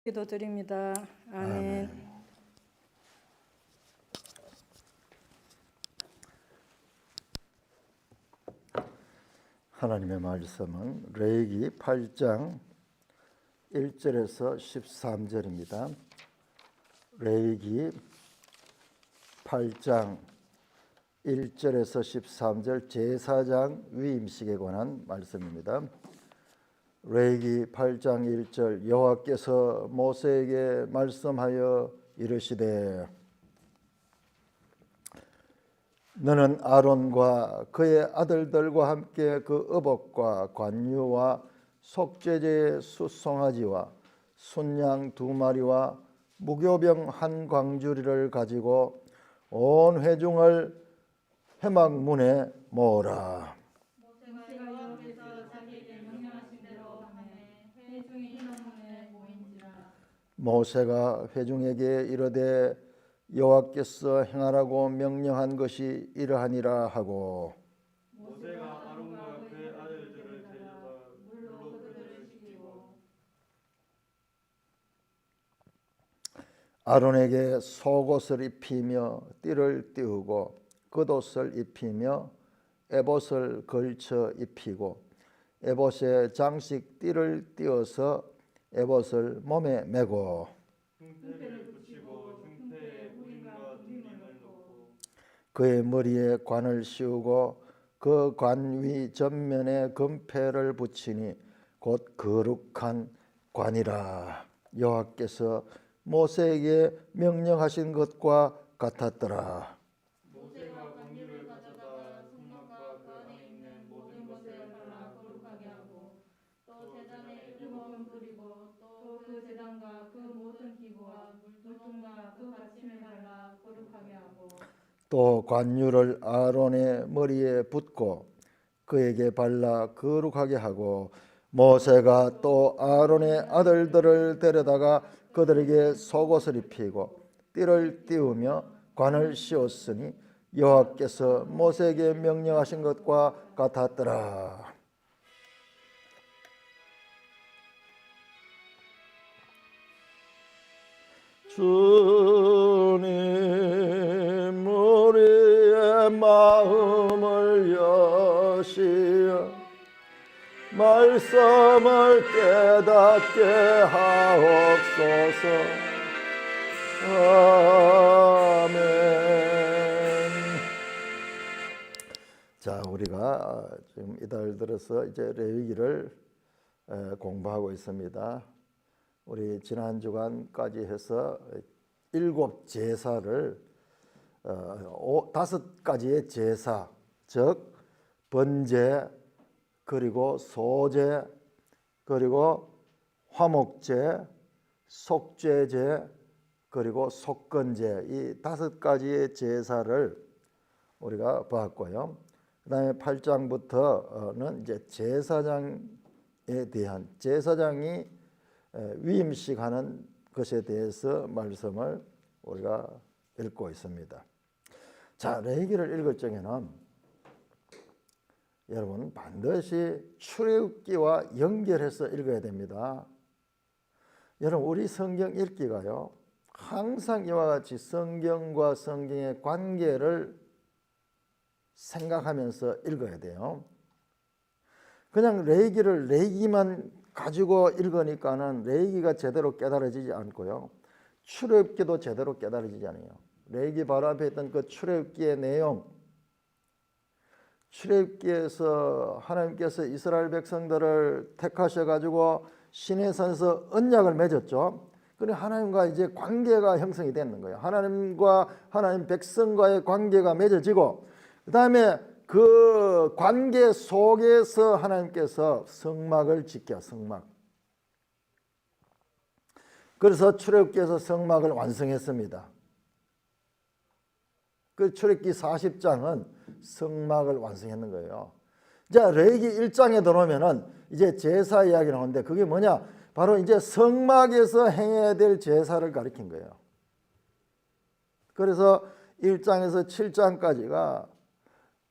기도드립니다. 아멘. 하나님의 말씀은 레위기 8장 1절에서 13절입니다. 레위기 8장 1절에서 13절 제사장 위임식에 관한 말씀입니다. 레위기 8장 1절 여호와께서 모세에게 말씀하여 이르시되 너는 아론과 그의 아들들과 함께 그 의복과 관유와 속죄제의 숫송아지와 순양 2마리와 무교병 한 광주리를 가지고 온 회중을 회막문에 모으라. 모세가 여호와께서 자기에게 명령하신 대로 하매 회중이 회막문에 모인지라. 모세가 회중에게 이르되 여호와께서 행하라고 명령한 것이 이러하니라 하고 모세가 아론과 그의 아들들을 데려다 물로 그들을 씻기고 아론에게 속옷을 입히며 띠를 띠우고 겉옷을 입히며 에봇을 걸쳐 입히고 에봇에 장식 띠를 띄어서 에봇을 몸에 메고 흉패를 붙이고 흉패에 우림과 둥림을 놓고 그의 머리에 관을 씌우고 그 관 위 전면에 금패를 붙이니 곧 거룩한 관이라. 여호와께서 모세에게 명령하신 것과 같았더라. 모세가 관유를 가져다가 성막과 그 안에 있는 모든 것을 발라 거룩하게 하고 또 제단에 일곱번 뿌리고 또 그 제단과 그 모든 기구와 물통과 그 받침을 발라 거룩하게 하고 또 관유를 아론의 머리에 붓고 그에게 발라 거룩하게 하고 모세가 또 아론의 아들들을 데려다가 그들에게 속옷을 입히고 띠를 띄우며 관을 씌웠으니 여호와께서 모세에게 명령하신 것과 같았더라. 주님 우리의 마음을 여시어 말씀을 깨닫게 하옵소서. 아멘. 자, 우리가 지금 이달 들어서 이제 레위기를 공부하고 있습니다. 우리 지난 주간까지 해서 7제사를 5가지의 제사, 즉 번제, 그리고 소제, 그리고 화목제, 속죄제, 그리고 속건제, 이 5가지의 제사를 우리가 봤고요. 그 다음에 8장부터는 이제 제사장에 대한, 제사장이 위임식하는 것에 대해서 말씀을 우리가 읽고 있습니다. 자, 레위기를 읽을 적에는 여러분 반드시 출애굽기와 연결해서 읽어야 됩니다. 여러분 우리 성경 읽기가요, 항상 이와 같이 성경과 성경의 관계를 생각하면서 읽어야 돼요. 그냥 레위기를 레위기만 가지고 읽으니까는 레위기가 제대로 깨달아지지 않고요, 출애굽기도 제대로 깨달아지지 않아요. 레위기 바로 앞에 있던 그 출애굽기의 내용, 출애굽기에서 하나님께서 이스라엘 백성들을 택하셔가지고 시내산에서 언약을 맺었죠. 그리고 하나님과 이제 관계가 형성이 되는 거예요. 하나님과 하나님 백성과의 관계가 맺어지고, 그 다음에 그 관계 속에서 하나님께서 성막을 지켜, 성막. 그래서 출애굽기에서 성막을 완성했습니다. 그 출애굽기 40장은 성막을 완성했는 거예요. 자, 레위기 1장에 들어오면은 이제 제사 이야기 나오는데 그게 뭐냐? 바로 이제 성막에서 행해야 될 제사를 가리킨 거예요. 그래서 1장에서 7장까지가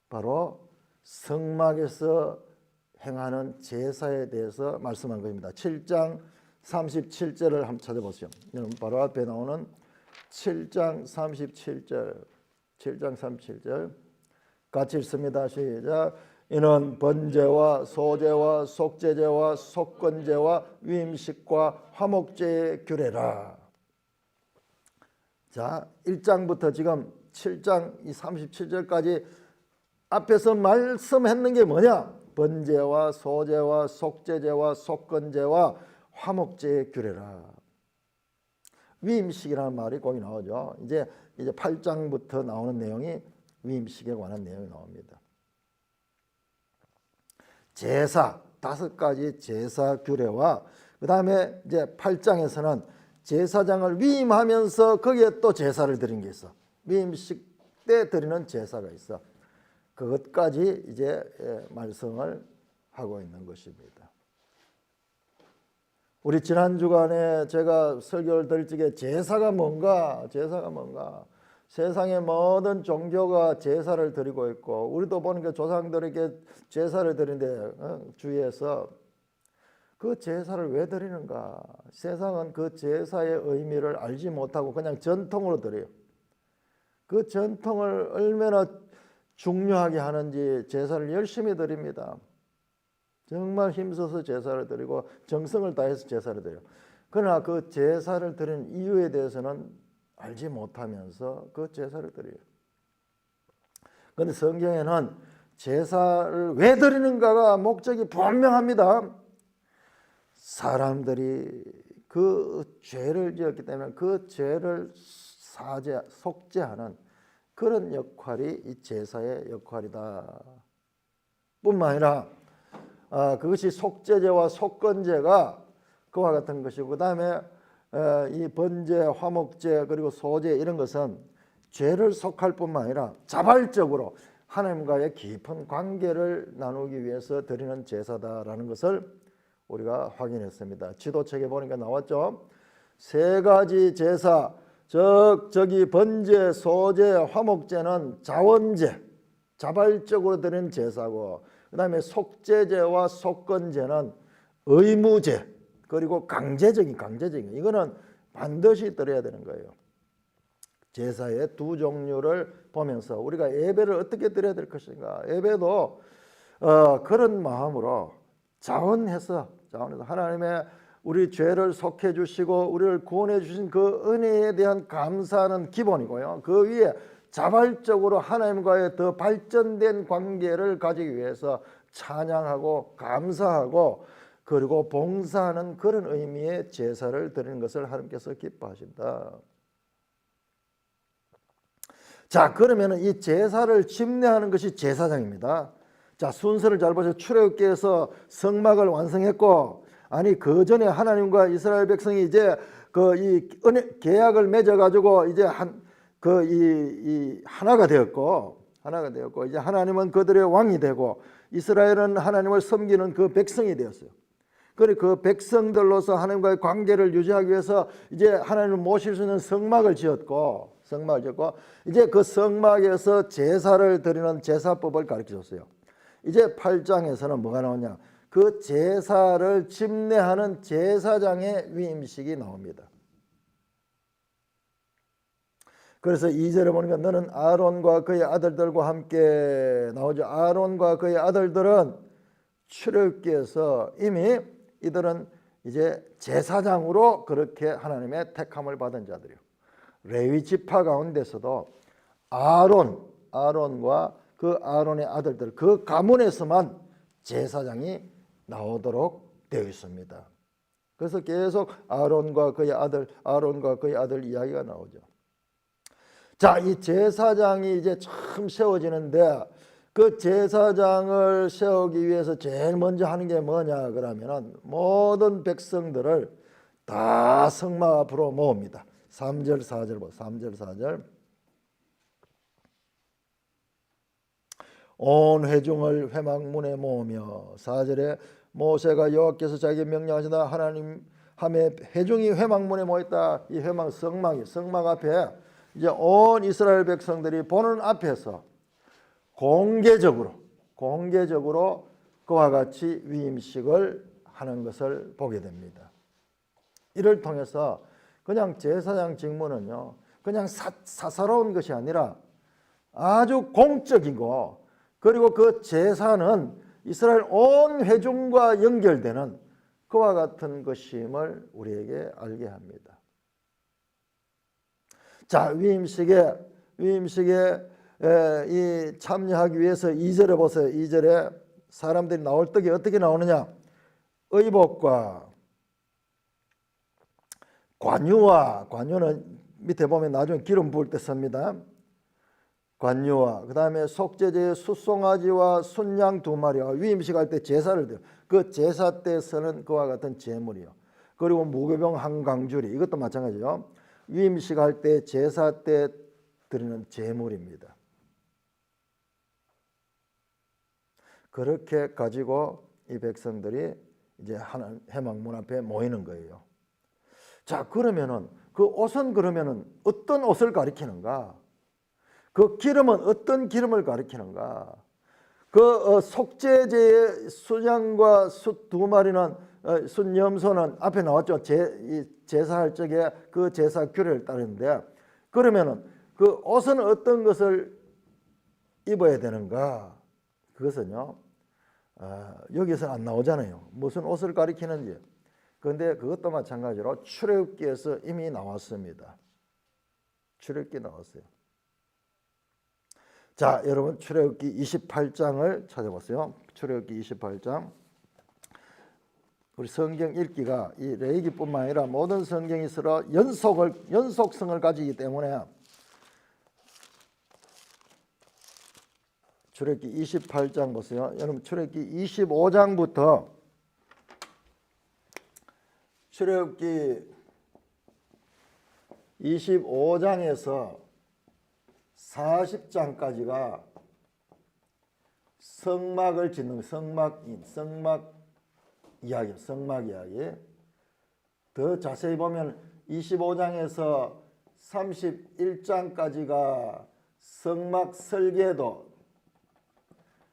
바로 성막에서 행하는 제사에 대해서 말씀한 것입니다. 7장 37절을 한번 찾아보세요. 여러분 바로 앞에 나오는 7장 37절, 7장 37절 같이 읽습니다. 시작. 이는 번제와 소제와 속죄제와 속건제와 위임식과 화목제의 규례라. 자, 1장부터 지금 7장 이 37절까지 앞에서 말씀했는 게 뭐냐? 번제와 소제와 속죄제와 속건제와 화목제의 규례라. 위임식이라는 말이 거기 나오죠. 이제 8장부터 나오는 내용이 위임식에 관한 내용이 나옵니다. 제사 5가지 제사 규례와 그 다음에 이제 8장에서는 제사장을 위임하면서 거기에 또 제사를 드린 게 있어. 위임식 때 드리는 제사가 있어. 그것까지 이제 말씀을 하고 있는 것입니다. 우리 지난 주간에 제가 설교를 드릴 적에 제사가 뭔가 세상의 모든 종교가 제사를 드리고 있고 우리도 보니까 조상들에게 제사를 드리는데 주위에서 그 제사를 왜 드리는가? 세상은 그 제사의 의미를 알지 못하고 그냥 전통으로 드려요. 그 전통을 얼마나 중요하게 하는지 제사를 열심히 드립니다. 정말 힘써서 제사를 드리고 정성을 다해서 제사를 드려요. 그러나 그 제사를 드리는 이유에 대해서는 알지 못하면서 그 제사를 드려요. 그런데 성경에는 제사를 왜 드리는가가 목적이 분명합니다. 사람들이 그 죄를 지었기 때문에 그 죄를 속죄하는 그런 역할이 이 제사의 역할이다. 뿐만 아니라 그것이 속죄제와 속건제가 그와 같은 것이고 그 다음에 이 번제, 화목제 그리고 소제 이런 것은 죄를 속할 뿐만 아니라 자발적으로 하나님과의 깊은 관계를 나누기 위해서 드리는 제사다라는 것을 우리가 확인했습니다. 지도책에 보니까 나왔죠. 3가지 제사, 저기 번제, 소제, 화목제는 자원제, 자발적으로 드리는 제사고 그 다음에 속죄제와 속건제는 의무제 그리고 강제적인 이거는 반드시 드려야 되는 거예요. 제사의 2 종류를 보면서 우리가 예배를 어떻게 드려야 될 것인가. 예배도 그런 마음으로 자원해서 하나님의 우리 죄를 속해 주시고 우리를 구원해 주신 그 은혜에 대한 감사는 기본이고요. 그 위에 자발적으로 하나님과의 더 발전된 관계를 가지기 위해서 찬양하고 감사하고 그리고 봉사하는 그런 의미의 제사를 드리는 것을 하나님께서 기뻐하신다. 자, 그러면 이 제사를 집례하는 것이 제사장입니다. 자, 순서를 잘 보세요. 출애굽기에서 성막을 완성했고, 아니 그 전에 하나님과 이스라엘 백성이 이제 이 계약을 맺어 가지고 이제 하나가 되었고 이제 하나님은 그들의 왕이 되고 이스라엘은 하나님을 섬기는 그 백성이 되었어요. 그리고 그 백성들로서 하나님과의 관계를 유지하기 위해서 이제 하나님을 모실 수 있는 성막을 지었고 이제 그 성막에서 제사를 드리는 제사법을 가르쳐줬어요. 이제 8장에서는 뭐가 나오냐? 그 제사를 집례하는 제사장의 위임식이 나옵니다. 그래서 2절에 보니까 너는 아론과 그의 아들들과 함께 나오죠. 아론과 그의 아들들은 출애굽기에서 이미 이들은 이제 제사장으로 그렇게 하나님의 택함을 받은 자들이요. 레위 지파 가운데서도 아론과 그 아론의 아들들 그 가문에서만 제사장이 나오도록 되어 있습니다. 그래서 계속 아론과 그의 아들 이야기가 나오죠. 자, 이 제사장이 이제 처음 세워지는데 그 제사장을 세우기 위해서 제일 먼저 하는 게 뭐냐 그러면은 모든 백성들을 다 성막 앞으로 모읍니다. 3절 4절 봐. 3절 4절. 온 회중을 회막문에 모으며 4절에 모세가 여호와께서 자기에게 명령하시다 하나님 함에 회중이 회막문에 모였다. 이 회막 성막 앞에 이제 온 이스라엘 백성들이 보는 앞에서 공개적으로 그와 같이 위임식을 하는 것을 보게 됩니다. 이를 통해서 그냥 제사장 직무는요, 그냥 사사로운 것이 아니라 아주 공적이고, 그리고 그 제사는 이스라엘 온 회중과 연결되는 그와 같은 것임을 우리에게 알게 합니다. 자, 위임식에 이 참여하기 위해서 2절에 보세요. 2절에 사람들이 나올 때가 어떻게 나오느냐? 의복과 관유는 밑에 보면 나중에 기름 부을 때 씁니다. 관유와 그 다음에 속죄제의 숫송아지와 순양 2마리와 위임식 할 때 제사를 드려. 그 제사 때 쓰는 그와 같은 제물이요. 그리고 무교병 한 강주리, 이것도 마찬가지죠. 위임식 할 때 제사 때 드리는 제물입니다. 그렇게 가지고 이 백성들이 이제 하나님 회막문 앞에 모이는 거예요. 자, 그러면은 그 옷은 그러면은 어떤 옷을 가리키는가? 그 기름은 어떤 기름을 가리키는가? 그 속죄제의 순양과 숫 2마리는 순염소는 앞에 나왔죠. 제사할 적에 그 제사 규례를 따르는데, 그러면은 그 옷은 어떤 것을 입어야 되는가? 그것은요, 여기서 안 나오잖아요. 무슨 옷을 가리키는지. 그런데 그것도 마찬가지로 출애굽기에서 이미 나왔습니다. 출애굽기 나왔어요. 자, 여러분 출애굽기 28장을 찾아보세요. 출애굽기 28장. 우리 성경 읽기가 이 레위기뿐만 아니라 모든 성경이 서로 연속성을 가지기 때문에 출애굽기 28장 보세요. 여러분 출애굽기 25장부터 출애굽기 25장에서 40장까지가 성막을 짓는 성막 이야기. 더 자세히 보면 25장에서 31장까지가 성막 설계도,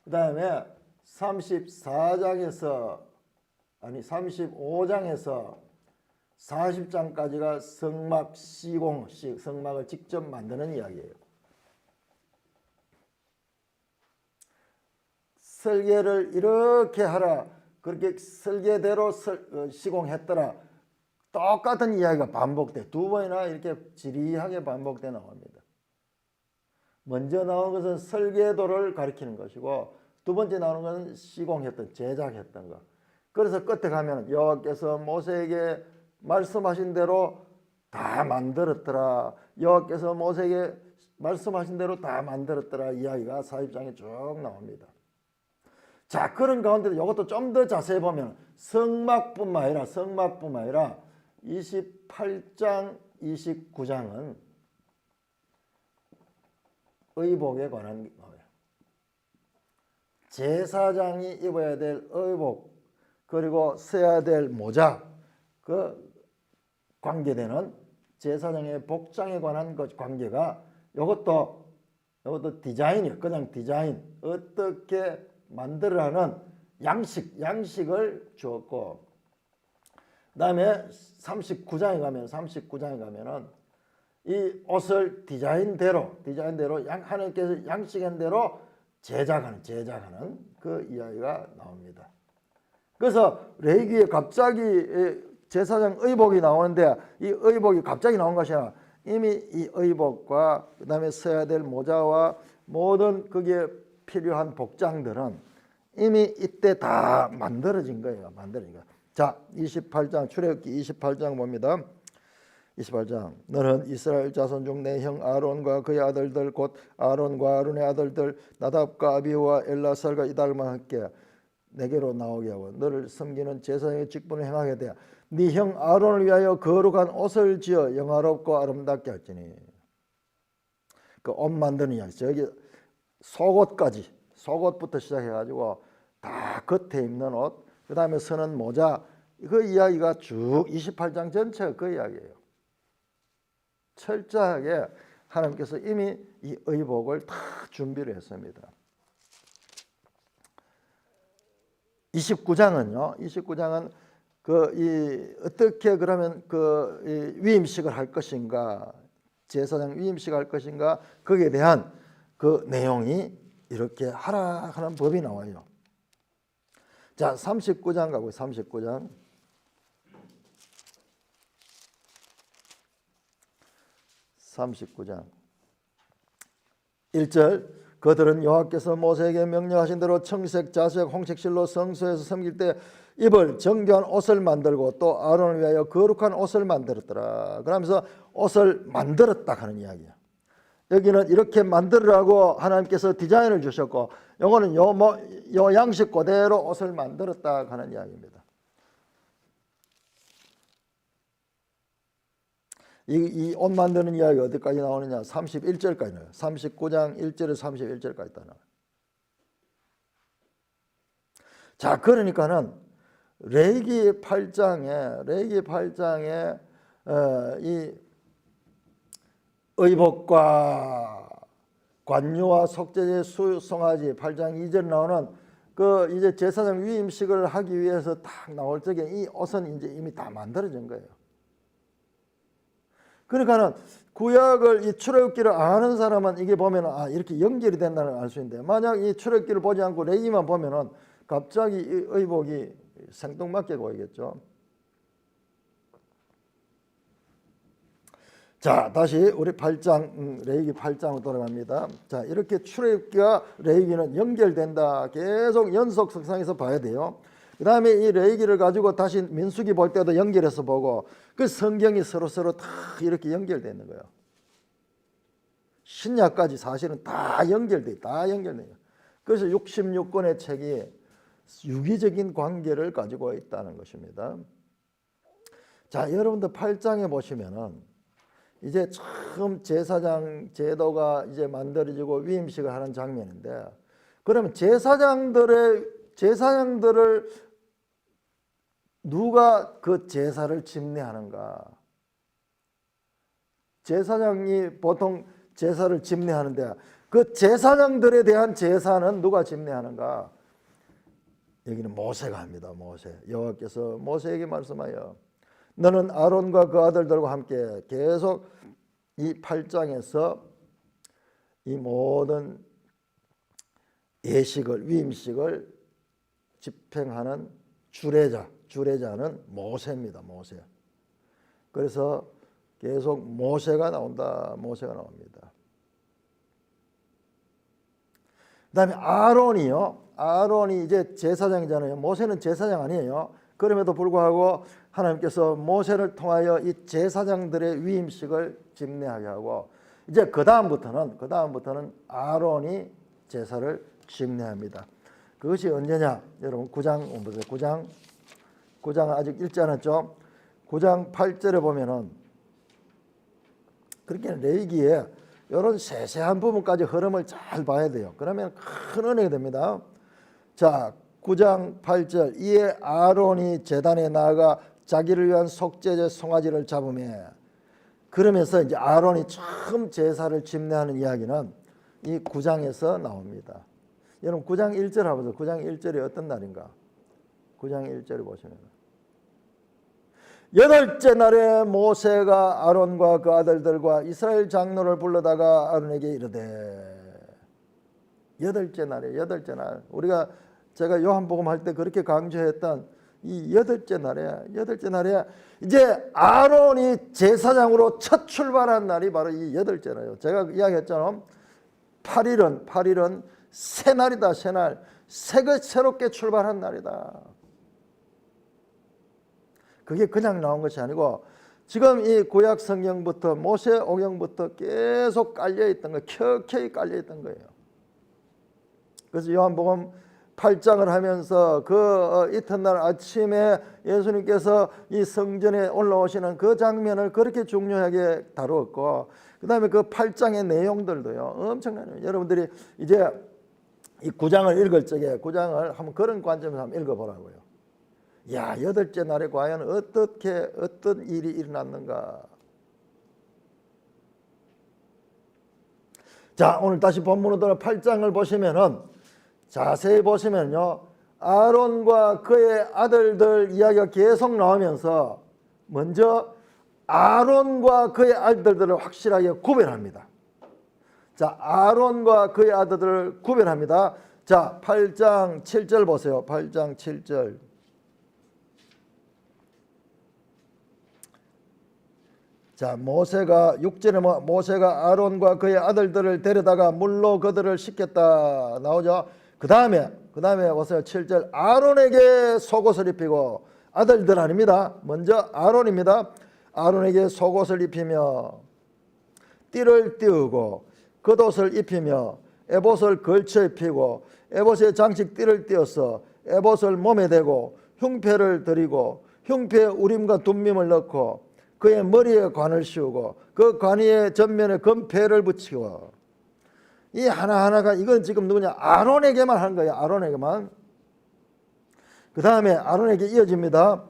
그 다음에 35장에서 40장까지가 성막 시공, 성막을 직접 만드는 이야기예요. 설계를 이렇게 하라, 그렇게 설계대로 시공했더라, 똑같은 이야기가 반복돼. 2번이나 이렇게 지리하게 반복돼 나옵니다. 먼저 나온 것은 설계도를 가리키는 것이고, 2번째 나오는 것은 시공했던, 제작했던 것. 그래서 끝에 가면 여호와께서 모세에게 말씀하신 대로 다 만들었더라, 여호와께서 모세에게 말씀하신 대로 다 만들었더라 이야기가 40장에 쭉 나옵니다. 자, 그런 가운데 이것도 좀 더 자세히 보면 성막뿐만 아니라 28장, 29장은 의복에 관한 거예요. 제사장이 입어야 될 의복, 그리고 써야 될 모자, 그 관계되는 제사장의 복장에 관한 것 관계가 이것도 디자인이에요. 그냥 디자인, 어떻게 만들어라는 양식을 주었고, 그 다음에 39장에 가면은 이 옷을 디자인대로 하나님께서 양식한 대로 제작하는 그 이야기가 나옵니다. 그래서 레위기에 갑자기 제사장 의복이 나오는데, 이 의복이 갑자기 나온 것이 아니라 이미 이 의복과 그 다음에 써야 될 모자와 모든 거기에 필요한 복장들은 이미 이때 다 만들어진 거예요. 자, 28장 출애굽기 28장 봅니다. 28장. 너는 이스라엘 자손 중 내 형 아론과 그의 아들들 곧 아론과 아론의 아들들 나답과 아비후와 엘라살과 이달과 함께 내게로 나오게 하고 너를 섬기는 제사장의 직분을 행하게 돼 네 형 아론을 위하여 거룩한 옷을 지어 영화롭고 아름답게 할지니. 그 옷 만드는 이야기. 저기 속옷부터 시작해가지고 다 겉에 입는 옷, 그 다음에 쓰는 모자, 그 이야기가 쭉 28장 전체가 그 이야기예요. 철저하게 하나님께서 이미 이 의복을 다 준비를 했습니다. 29장은 어떻게 그러면 이 위임식을 할 것인가, 제사장 위임식을 할 것인가, 거기에 대한 그 내용이 이렇게 하라 하는 법이 나와요. 자, 39장 가고 39장. 39장 1절 그들은 여호와께서 모세에게 명령하신 대로 청색, 자색, 홍색실로 성소에서 섬길 때 입을 정결한 옷을 만들고 또 아론을 위하여 거룩한 옷을 만들었더라. 그러면서 옷을 만들었다 하는 이야기야. 여기는 이렇게 만들으라고 하나님께서 디자인을 주셨고, 요거는 요 양식 그대로 옷을 만들었다 하는 이야기입니다. 이 옷 만드는 이야기 어디까지 나오느냐? 31절까지 나와요. 39장 1절에서 31절까지 다 나와요. 자, 그러니까는 레위기 8장에 이 의복과 관유와 속죄제 수송아지 8장 2절 나오는 그 이제 제사장 위임식을 하기 위해서 딱 나올 적에 이 옷은 이제 이미 다 만들어진 거예요. 그러니까는 구약을 이 출애굽기를 아는 사람은 이게 보면은 이렇게 연결이 된다는 걸 알 수 있는데, 만약 이 출애굽기를 보지 않고 레위기만 보면은 갑자기 이 의복이 생뚱맞게 보이겠죠. 자, 다시 우리 8장 레위기 8장으로 돌아갑니다. 자, 이렇게 출애굽기와 레위기는 연결된다. 계속 연속 석상에서 봐야 돼요. 그 다음에 이 레위기를 가지고 다시 민수기 볼 때도 연결해서 보고, 그 성경이 서로서로 다 이렇게 연결되어 있는 거예요. 신약까지 사실은 다 연결돼요. 다 연결돼요. 그래서 66권의 책이 유기적인 관계를 가지고 있다는 것입니다. 자, 여러분들 8장에 보시면은 이제 처음 제사장 제도가 이제 만들어지고 위임식을 하는 장면인데, 그러면 제사장들을 누가 그 제사를 집례하는가? 제사장이 보통 제사를 집례하는데 그 제사장들에 대한 제사는 누가 집례하는가? 여기는 모세가 합니다. 모세. 여호와께서 모세에게 말씀하여 너는 아론과 그 아들들과 함께 계속 이 8장에서 이 모든 예식을, 위임식을 집행하는 주례자는 모세입니다. 모세. 그래서 계속 모세가 나옵니다. 그 다음에 아론이 이제 제사장이잖아요. 모세는 제사장 아니에요. 그럼에도 불구하고 하나님께서 모세를 통하여 이 제사장들의 위임식을 집례하게 하고, 이제 그 다음부터는 아론이 제사를 집례합니다. 그것이 언제냐? 여러분 9장 보세요. 9장 아직 읽지 않았죠? 9장 8절에 보면은 그렇게 레위기에 이런 세세한 부분까지 흐름을 잘 봐야 돼요. 그러면 큰 은혜가 됩니다. 자, 9장 8절 이에 아론이 제단에 나아가 자기를 위한 속죄제 송아지를 잡으며, 그러면서 이제 아론이 처음 제사를 집례하는 이야기는 이 9장에서 나옵니다. 여러분 9장 1절 하보세요. 9장 1절이 어떤 날인가? 9장 1절을 보시면 여덟째 날에 모세가 아론과 그 아들들과 이스라엘 장로를 불러다가 아론에게 이르되, 여덟째 날 제가 요한복음 할 때 그렇게 강조했던 이 여덟째 날에 이제 아론이 제사장으로 첫 출발한 날이 바로 이 여덟째 날이에요. 제가 이야기했잖아요. 8일은 새 날이다. 새날, 새롭게 출발한 날이다. 그게 그냥 나온 것이 아니고 지금 이 구약 성경부터 모세 오경부터 계속 깔려있던 거, 켜켜이 깔려있던 거예요. 그래서 요한복음 8장을 하면서 그 이튿날 아침에 예수님께서 이 성전에 올라오시는 그 장면을 그렇게 중요하게 다루었고, 그 다음에 그 8장의 내용들도요 엄청나요. 여러분들이 이제 이 9장을 읽을 적에 9장을 한번 그런 관점에서 한번 읽어보라고요. 야, 여덟째 날에 과연 어떤 일이 일어났는가. 자, 오늘 다시 본문으로 돌아 8장을 보시면은 자세히 보시면요, 아론과 그의 아들들 이야기가 계속 나오면서 먼저 아론과 그의 아들들을 확실하게 구별합니다. 자, 아론과 그의 아들들을 구별합니다. 자, 8장 7절 보세요. 8장 7절. 자, 모세가 6절에 모세가 아론과 그의 아들들을 데려다가 물로 그들을 씻겼다 나오죠. 그 다음에 보세요. 7절. 아론에게 속옷을 입히고, 아들들 아닙니다. 먼저 아론입니다. 아론에게 속옷을 입히며 띠를 띄우고 겉옷을 입히며 에봇을 걸쳐 입히고 에봇의 장식 띠를 띄어서 에봇을 몸에 대고 흉패를 드리고 흉패에 우림과 둠밈을 넣고 그의 머리에 관을 씌우고 그 관의 전면에 금패를 붙이고. 이 하나하나가 이건 지금 누구냐? 아론에게만 한 거예요. 아론에게만. 그 다음에 아론에게 이어집니다.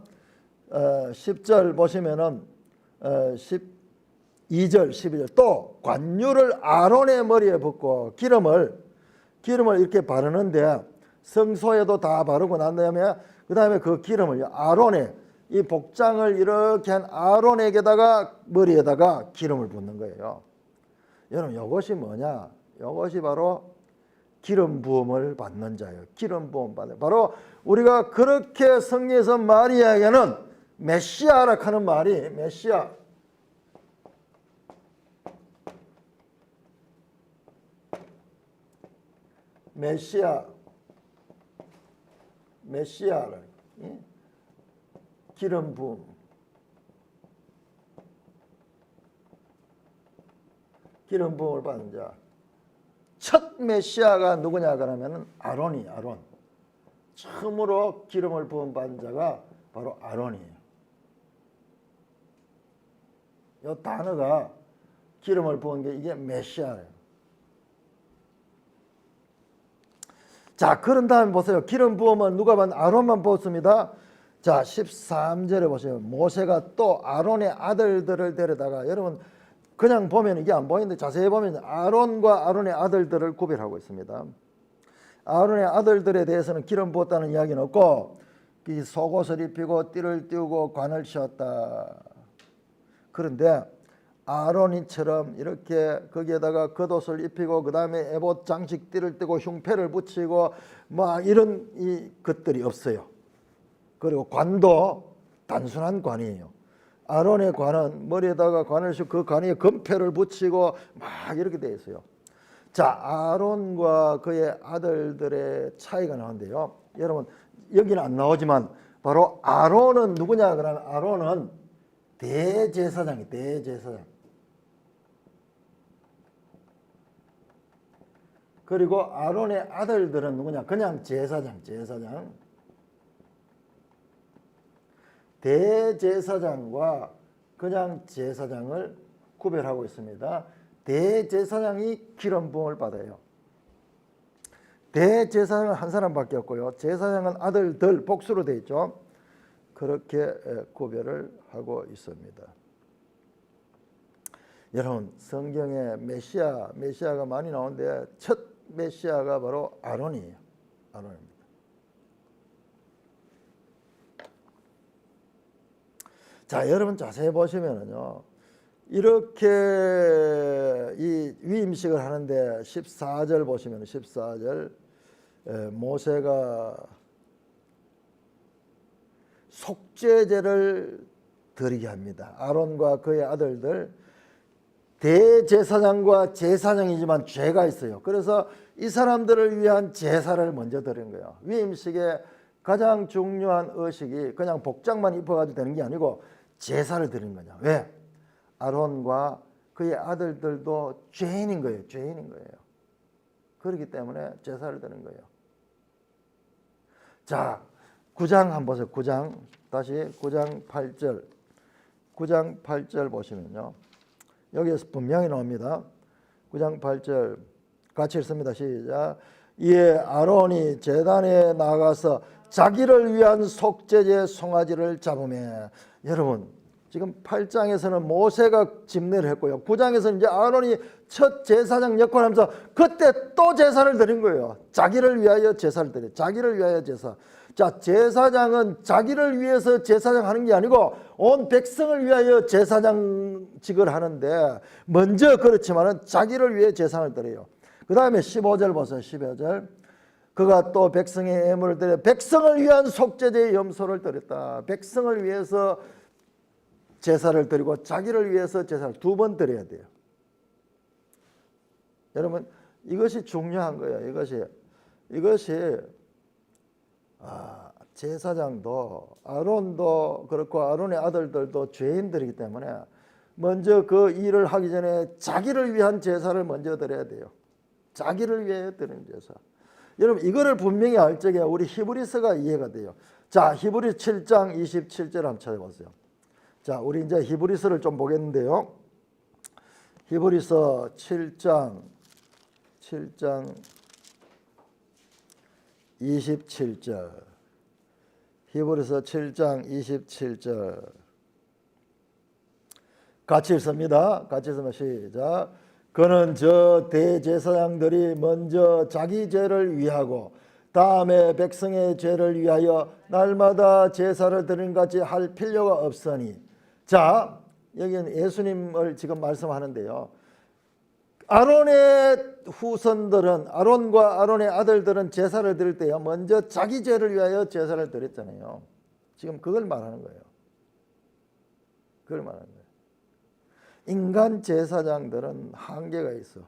10절 보시면은 12절 12절 또 관유를 아론의 머리에 붓고 기름을 이렇게 바르는데 성소에도 다 바르고 난 다음에 그 다음에 그 기름을 아론의 이 복장을 이렇게 한 아론에게다가 머리에다가 기름을 붓는 거예요. 여러분 이것이 뭐냐? 이것이 바로 기름 부음을 받는 자예요. 기름 부음 받는. 바로 우리가 그렇게 성경에서 마리아에게는 메시아라 하는 말이 메시아라. 기름 부음. 기름 부음을 받는 자. 첫 메시아가 누구냐 그러면은 아론. 처음으로 기름을 부음 받은 자가 바로 아론이에요. 이 단어가 기름을 부은 게 이게 메시아예요. 자, 그런 다음에 보세요. 기름 부음은 누가 받는? 아론만 부었습니다. 자, 13절에 보세요. 모세가 또 아론의 아들들을 데려다가, 여러분 그냥 보면 이게 안 보이는데 자세히 보면 아론과 아론의 아들들을 구별하고 있습니다. 아론의 아들들에 대해서는 기름 부었다는 이야기는 없고 이 속옷을 입히고 띠를 띄우고 관을 씌웠다. 그런데 아론이처럼 이렇게 거기에다가 겉옷을 입히고 그 다음에 에봇 장식 띠를 띄고 흉패를 붙이고 막 이런 이 것들이 없어요. 그리고 관도 단순한 관이에요. 아론의 관은 머리에다가 관을 씌우고 그 관에 금패를 붙이고 막 이렇게 되어 있어요. 자, 아론과 그의 아들들의 차이가 나오는데요. 여러분 여기는 안 나오지만 바로 아론은 누구냐 그러면 아론은 대제사장이 대제사장. 그리고 아론의 아들들은 누구냐? 그냥 제사장. 대제사장과 그냥 제사장을 구별하고 있습니다. 대제사장이 기름 부음을 받아요. 대제사장은 한 사람밖에 없고요. 제사장은 아들들 복수로 되어 있죠. 그렇게 구별을 하고 있습니다. 여러분 성경에 메시아가 많이 나오는데 첫 메시아가 바로 아론이에요. 아론입니다. 자, 여러분 자세히 보시면은요. 이렇게 이 위임식을 하는데 14절 보시면 14절 모세가 속죄제를 드리게 합니다. 아론과 그의 아들들 대제사장과 제사장이지만 죄가 있어요. 그래서 이 사람들을 위한 제사를 먼저 드리는 거예요. 위임식의 가장 중요한 의식이 그냥 복장만 입어가지고 되는 게 아니고 제사를 드리는 거죠. 왜? 아론과 그의 아들들도 죄인인 거예요. 그렇기 때문에 제사를 드리는 거예요. 자, 9장 한번 보세요. 9장 다시 9장 8절 9장 8절 보시면요. 여기에서 분명히 나옵니다. 9장 8절 같이 읽습니다. 시작. 이에 아론이 제단에 나가서 자기를 위한 속죄제 송아지를 잡으며. 여러분 지금 8장에서는 모세가 집례를 했고요. 9장에서는 이제 아론이 첫 제사장 역할을 하면서 그때 또 제사를 드린 거예요. 자기를 위하여 제사를 드려. 자기를 위하여 제사. 자, 제사장은 자기를 위해서 제사장 하는 게 아니고 온 백성을 위하여 제사장직을 하는데 먼저 그렇지만은 자기를 위해 제사를 드려요. 그 다음에 15절 보세요. 15절. 그가 또 백성의 예물을 드려 백성을 위한 속죄제의 염소를 드렸다. 백성을 위해서 제사를 드리고 자기를 위해서 제사를 2번 드려야 돼요. 여러분 이것이 중요한 거예요. 이것이 제사장도 아론도 그렇고 아론의 아들들도 죄인들이기 때문에 먼저 그 일을 하기 전에 자기를 위한 제사를 먼저 드려야 돼요. 자기를 위해 드리는 제사. 여러분 이거를 분명히 알 적에 우리 히브리서가 이해가 돼요. 자, 히브리 7장 27절 한번 찾아보세요. 자, 우리 이제 히브리서를 좀 보겠는데요. 히브리서 7장 27절. 히브리서 7장 27절. 같이 읽습니다. 같이 읽으면 시작. 그는 저 대제사장들이 먼저 자기 죄를 위하고 다음에 백성의 죄를 위하여 날마다 제사를 드리는 같이 할 필요가 없으니. 자, 여기는 예수님을 지금 말씀하는데요. 아론의 후손들은 아론과 아론의 아들들은 제사를 드릴 때요 먼저 자기 죄를 위하여 제사를 드렸잖아요. 지금 그걸 말하는 거예요. 그걸 말하는 거예요. 인간 제사장들은 한계가 있어.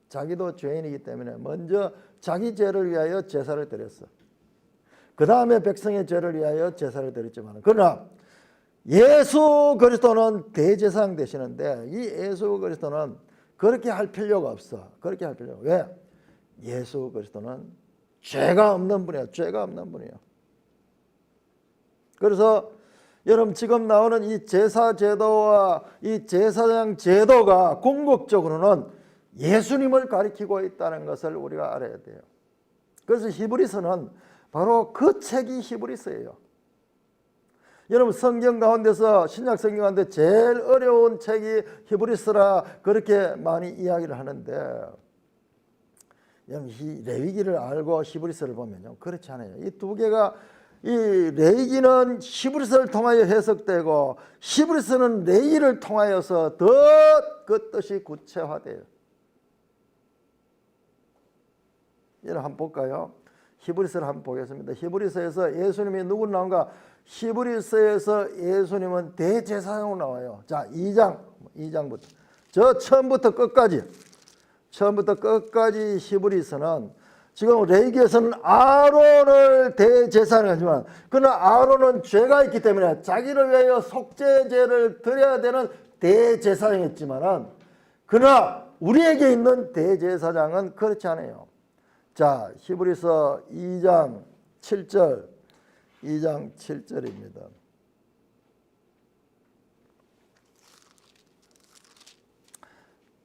자기도 죄인이기 때문에 먼저 자기 죄를 위하여 제사를 드렸어. 그 다음에 백성의 죄를 위하여 제사를 드렸지만 그러나 예수 그리스도는 대제사장 되시는데 이 예수 그리스도는 그렇게 할 필요가 없어. 그렇게 할 필요가. 왜? 예수 그리스도는 죄가 없는 분이야. 죄가 없는 분이야. 그래서 여러분 지금 나오는 이 제사 제도와 이 제사장 제도가 궁극적으로는 예수님을 가리키고 있다는 것을 우리가 알아야 돼요. 그래서 히브리서는 바로 그 책이 히브리서예요. 여러분 성경 가운데서 신약 성경 가운데 제일 어려운 책이 히브리서라 그렇게 많이 이야기를 하는데 여러분 이 레위기를 알고 히브리서를 보면요 그렇지 않아요. 이 두 개가 이 레위기는 히브리서를 통하여 해석되고 히브리서는 레위기를 통하여서 더 그 뜻이 구체화돼요. 여러분 한번 볼까요? 히브리서를 한번 보겠습니다. 히브리서에서 예수님이 누구 나온가? 히브리서에서 예수님은 대제사장으로 나와요. 자, 2장부터 저 처음부터 끝까지 히브리서는 지금 레위기에서는 아론을 대제사장을 하지만 그러나 아론은 죄가 있기 때문에 자기를 위하여 속죄제를 드려야 되는 대제사장이었지만 그러나 우리에게 있는 대제사장은 그렇지 않아요. 자, 히브리서 2장 7절입니다.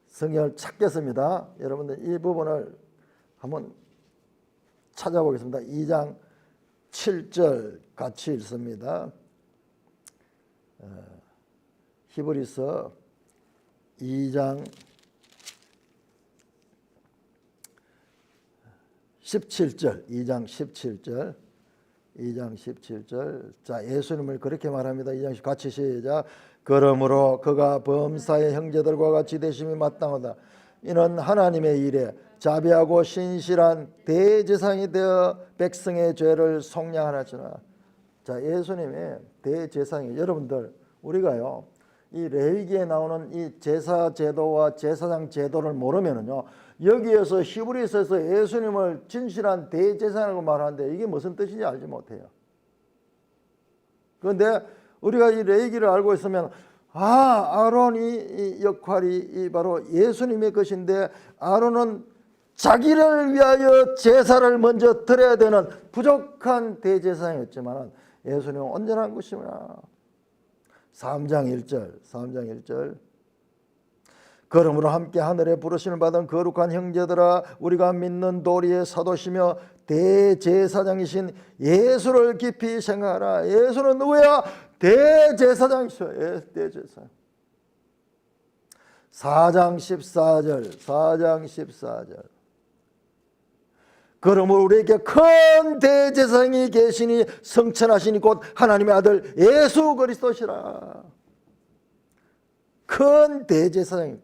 성경을 찾겠습니다. 여러분들 이 부분을 한번 찾아보겠습니다. 2장 7절 같이 읽습니다. 히브리서 2장 17절, 2장 17절. 자, 예수님을 그렇게 말합니다. 2장 같이 시작. 그러므로 그가 범사의 형제들과 같이 되심이 마땅하다. 이는 하나님의 일에 자비하고 신실한 대제사장이 되어 백성의 죄를 속량하나이다. 자, 예수님이 대제사장이 여러분들 우리가요 이 레위기에 나오는 이 제사 제도와 제사장 제도를 모르면은요 여기에서 히브리서에서 예수님을 진실한 대제사장이라고 말하는데 이게 무슨 뜻인지 알지 못해요. 그런데 우리가 이 레위기를 알고 있으면 아론이 역할이 바로 예수님의 것인데 아론은 자기를 위하여 제사를 먼저 드려야 되는 부족한 대제사장이었지만 예수님은 온전한 것이구나. 3장 1절. 그러므로 함께 하늘에 부르심을 받은 거룩한 형제들아 우리가 믿는 도리의 사도시며 대제사장이신 예수를 깊이 생각하라. 예수는 누구야? 대제사장이 있어요. 예, 대제사장. 4장 14절. 그러므로 우리에게 큰 대제사장이 계시니 성천하시니 곧 하나님의 아들 예수 그리스도시라. 큰 대제사장.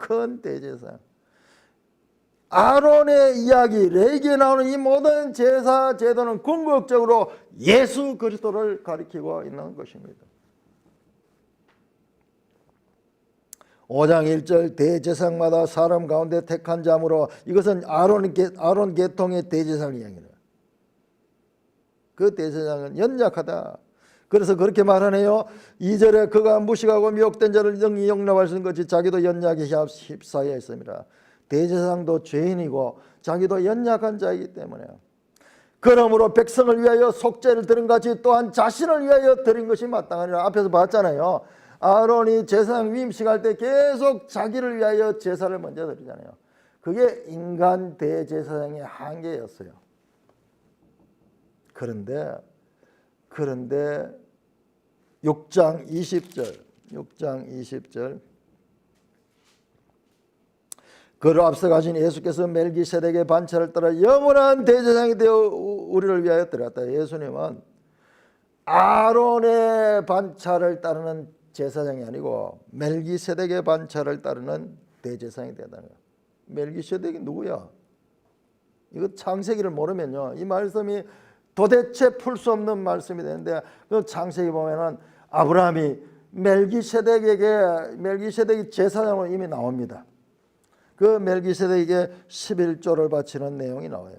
아론의 이야기, 레위기에 나오는 이 모든 제사 제도는 궁극적으로 예수 그리스도를 가리키고 있는 것입니다. 5장 1절 대제사장마다 사람 가운데 택한 자므로 이것은 아론 계통의 대제사장 이야기예요. 그 대제사장은 연약하다. 그래서 그렇게 말하네요. 2절에 그가 무식하고 미혹된 자를 능히 용납할 수 있는 것이 자기도 연약에 휩싸여 있습니다. 대제사장도 죄인이고 자기도 연약한 자이기 때문에 그러므로 백성을 위하여 속죄를 드린 같이 또한 자신을 위하여 드린 것이 마땅하니라. 앞에서 봤잖아요. 아론이 제사장 위임식할 때 계속 자기를 위하여 제사를 먼저 드리잖아요. 그게 인간 대제사장의 한계였어요. 그런데 6장 20절 그를 앞서 가신 예수께서 멜기세덱의 반차를 따라 영원한 대제사장이 되어 우리를 위하여 드렸다. 예수님은 아론의 반차를 따르는 제사장이 아니고 멜기세덱의 반차를 따르는 대제사장이 되다는 거예요. 멜기세덱이 누구야? 이거 창세기를 모르면요, 이 말씀이 도대체 풀 수 없는 말씀이 되는데, 그 창세기 보면은 아브라함이 멜기세덱이 제사장으로 이미 나옵니다. 그 멜기세덱에게 11조를 바치는 내용이 나와요.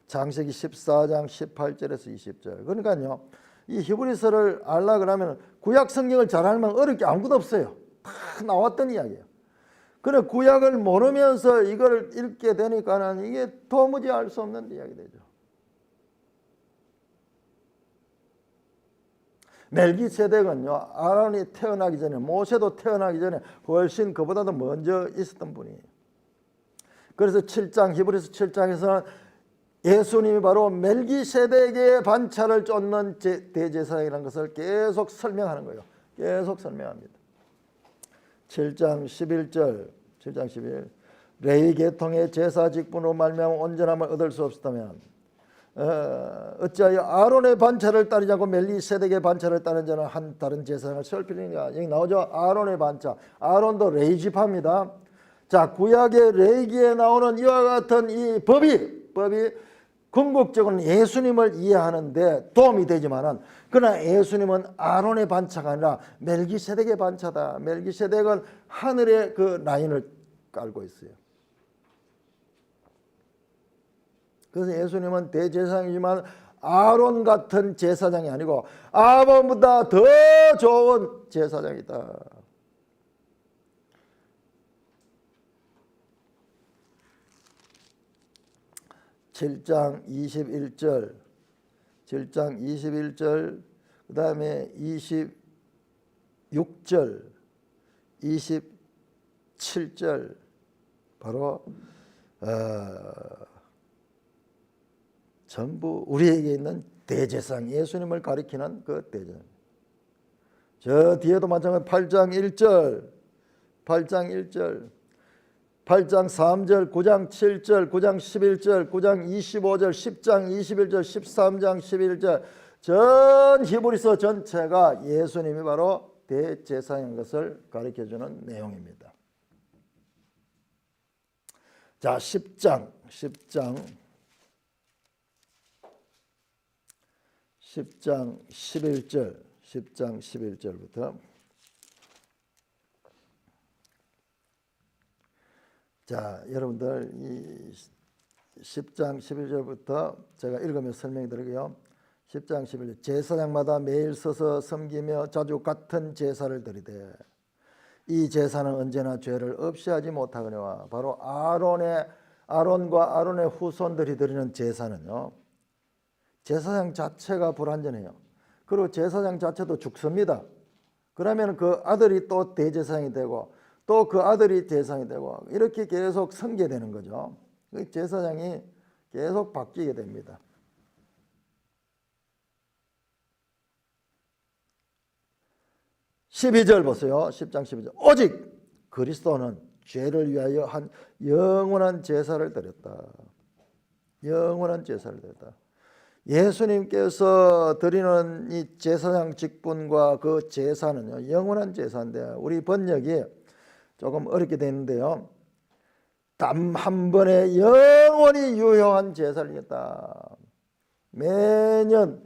창세기 14장 18절에서 20절. 그러니까요, 이 히브리서를 알라 그러면 구약 성경을 잘 알면 어렵게 아무것도 없어요. 다 나왔던 이야기예요. 그런데 구약을 모르면서 이걸 읽게 되니까는 이게 도무지 알 수 없는 이야기 되죠. 멜기세덱은요, 아론이 태어나기 전에, 모세도 태어나기 전에 훨씬 그보다도 먼저 있었던 분이에요. 그래서 히브리서 7장에서는 예수님이 바로 멜기세덱의 반차를 쫓는 대제사장이라는 것을 계속 설명하는 거예요. 계속 설명합니다. 7장 11절 레위 계통의 제사 직분으로 말미암아 온전함을 얻을 수 없었다면 어찌하여 아론의 반차를 따르지 않고 멜기세덱의 반차를 따르는 자는 한 다른 제사장을 설피느냐. 여기 나오죠. 아론의 반차. 아론도 레위 지파입니다. 자, 구약의 레위기에 나오는 이와 같은 이 법이 궁극적으로는 예수님을 이해하는데 도움이 되지만은, 그러나 예수님은 아론의 반차가 아니라 멜기세덱의 반차다. 멜기세덱은 하늘의 그 라인을 깔고 있어요. 그래서 예수님은 대제사장이지만 아론 같은 제사장이 아니고 아론보다 더 좋은 제사장이다. (7장 21절) 그 다음에 26절 27절 바로 전부 우리에게 있는 대제사장, 예수님을 가리키는 그 대제사장. 저 뒤에도 마찬가지 8장 1절 8장 3절, 9장 7절, 9장 11절, 9장 25절, 10장 21절, 13장 11절 전 히브리서 전체가 예수님이 바로 대제사장인 것을 가르쳐주는 내용입니다. 자, 10장 11절부터 자, 여러분들 이 10장 11절부터 제가 읽으면서 설명드리고요. 10장 11절 제사장마다 매일 서서 섬기며 자주 같은 제사를 드리되 이 제사는 언제나 죄를 없이 하지 못하거니와. 바로 아론과 아론의 후손들이 드리는 제사는요, 제사장 자체가 불완전해요. 그리고 제사장 자체도 죽습니다. 그러면 그 아들이 또 대제사장이 되고 또 그 아들이 제사장이 되고 이렇게 계속 승계되는 거죠. 제사장이 계속 바뀌게 됩니다. 12절 보세요. 10장 12절. 오직 그리스도는 죄를 위하여 한 영원한 제사를 드렸다. 영원한 제사를 드렸다. 예수님께서 드리는 이 제사장 직분과 그 제사는요, 영원한 제사인데 우리 번역이 조금 어렵게 되는데요. 단 한 번에 영원히 유효한 제사를 드렸다. 매번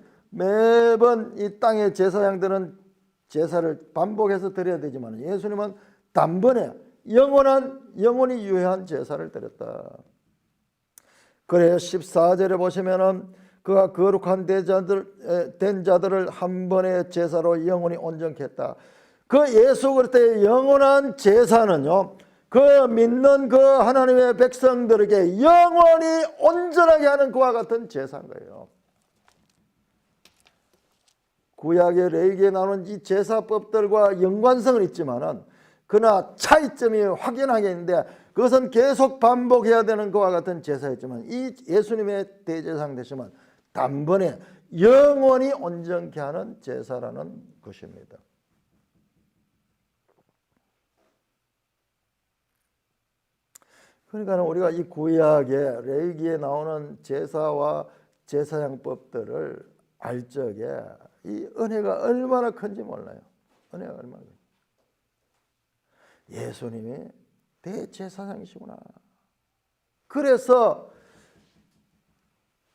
이 땅의 제사장들은 제사를 반복해서 드려야 되지만 예수님은 단번에 영원히 유효한 제사를 드렸다. 그래요. 14절에 보시면은 그가 거룩한 된 자들을 한 번의 제사로 영원히 온전케 했다. 그 예수 그리스도의 영원한 제사는요, 그 믿는 그 하나님의 백성들에게 영원히 온전하게 하는 그와 같은 제사인 거예요. 구약의 레위기에 나오는 이 제사법들과 연관성은 있지만은 그러나 차이점이 확연하게 있는데 그것은 계속 반복해야 되는 것과 같은 제사였지만 이 예수님의 대제사장 되시면 단번에 영원히 온전케 하는 제사라는 것입니다. 그러니까 우리가 이 구약의 레위기에 나오는 제사와 제사장법들을 알 적에 이 은혜가 얼마나 큰지 몰라요. 은혜가 얼마나 큰지. 예수님이 대제사장이시구나. 그래서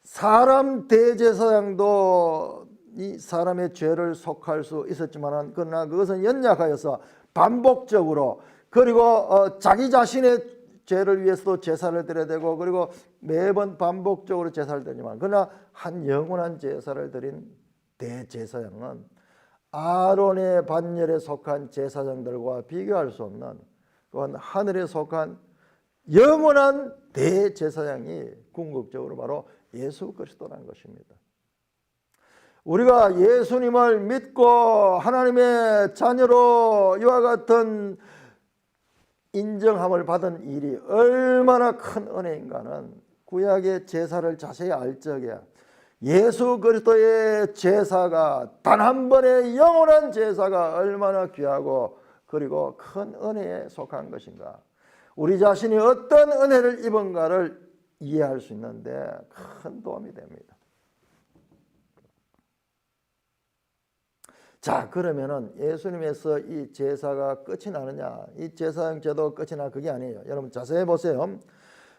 사람 대제사장도 이 사람의 죄를 속할 수 있었지만 그러나 그것은 연약하여서 반복적으로 그리고 자기 자신의 죄를 위해서도 제사를 드려야 되고 그리고 매번 반복적으로 제사를 드리지만 그러나 한 영원한 제사를 드린 대제사장은 아론의 반열에 속한 제사장들과 비교할 수 없는 그건 하늘에 속한 영원한 대제사장이 궁극적으로 바로 예수 그리스도라는 것입니다. 우리가 예수님을 믿고 하나님의 자녀로 이와 같은 인정함을 받은 일이 얼마나 큰 은혜인가는 구약의 제사를 자세히 알 적에 예수 그리스도의 제사가 단 한 번의 영원한 제사가 얼마나 귀하고 그리고 큰 은혜에 속한 것인가, 우리 자신이 어떤 은혜를 입은가를 이해할 수 있는데 큰 도움이 됩니다. 자, 그러면은 예수님에서 이 제사가 끝이 나느냐, 이 제사장 제도가 끝이 나, 그게 아니에요. 여러분 자세히 보세요.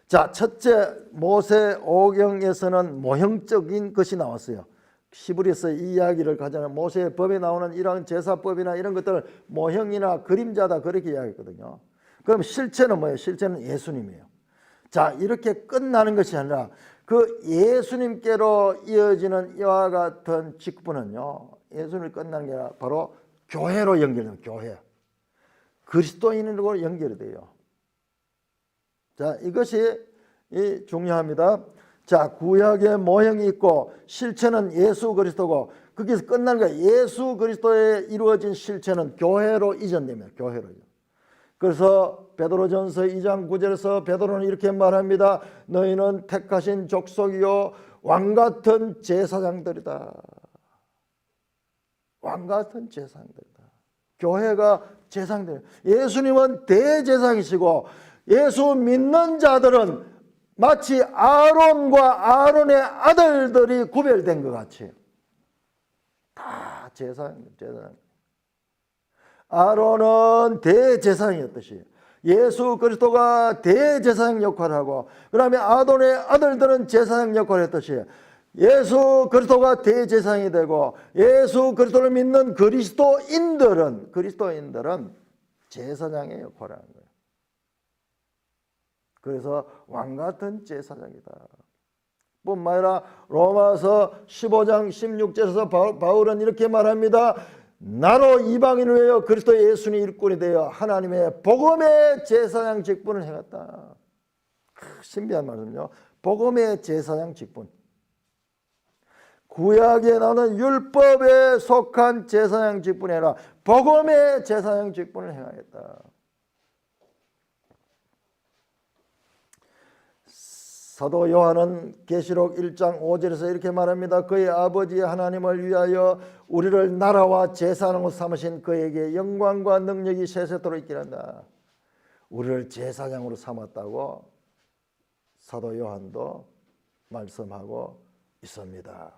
자, 첫째, 모세오경에서는 모형적인 것이 나왔어요. 히브리서 이 이야기를 가져는 모세의 법에 나오는 이런 제사법이나 이런 것들을 모형이나 그림자다 그렇게 이야기했거든요. 그럼 실체는 뭐예요? 실체는 예수님이에요. 자, 이렇게 끝나는 것이 아니라 그 예수님께로 이어지는 이와 같은 직분은요, 예수님을 끝나는 게 아니라 바로 교회로 연결돼요. 교회. 그리스도인으로 연결이 돼요. 자, 이것이 중요합니다. 자, 구약의 모형이 있고 실체는 예수 그리스도고 거기서 끝나는 거예요. 예수 그리스도에 이루어진 실체는 교회로 이전됩니다. 교회로. 그래서 베드로전서 2장 9절에서 베드로는 이렇게 말합니다. 너희는 택하신 족속이요 왕같은 제사장들이다. 왕같은 제사장들이다. 교회가 제사장들. 예수님은 대제사장이시고 예수 믿는 자들은 마치 아론과 아론의 아들들이 구별된 것 같이 다 제사장. 아론은 대제사장이었듯이 예수 그리스도가 대제사장 역할을 하고 그다음에 아론의 아들들은 제사장 역할을 했듯이 예수 그리스도가 대제사장이 되고 예수 그리스도를 믿는 그리스도인들은 제사장의 역할을 하는 거예요. 그래서 왕같은 제사장이다. 뿐만 아니라 로마서 15장 16절에서 바울은 이렇게 말합니다. 나로 이방인을 위하여 그리스도 예수님 일꾼이 되어 하나님의 복음의 제사장 직분을 행했다. 신비한 말씀이요. 복음의 제사장 직분. 구약에 나오는 율법에 속한 제사장 직분이 아니라 복음의 제사장 직분을 행하였다. 사도 요한은 계시록 1장 5절에서 이렇게 말합니다. 그의 아버지 하나님을 위하여 우리를 나라와 제사장으로 삼으신 그에게 영광과 능력이 세세토록 있게 한다. 우리를 제사장으로 삼았다고 사도 요한도 말씀하고 있습니다.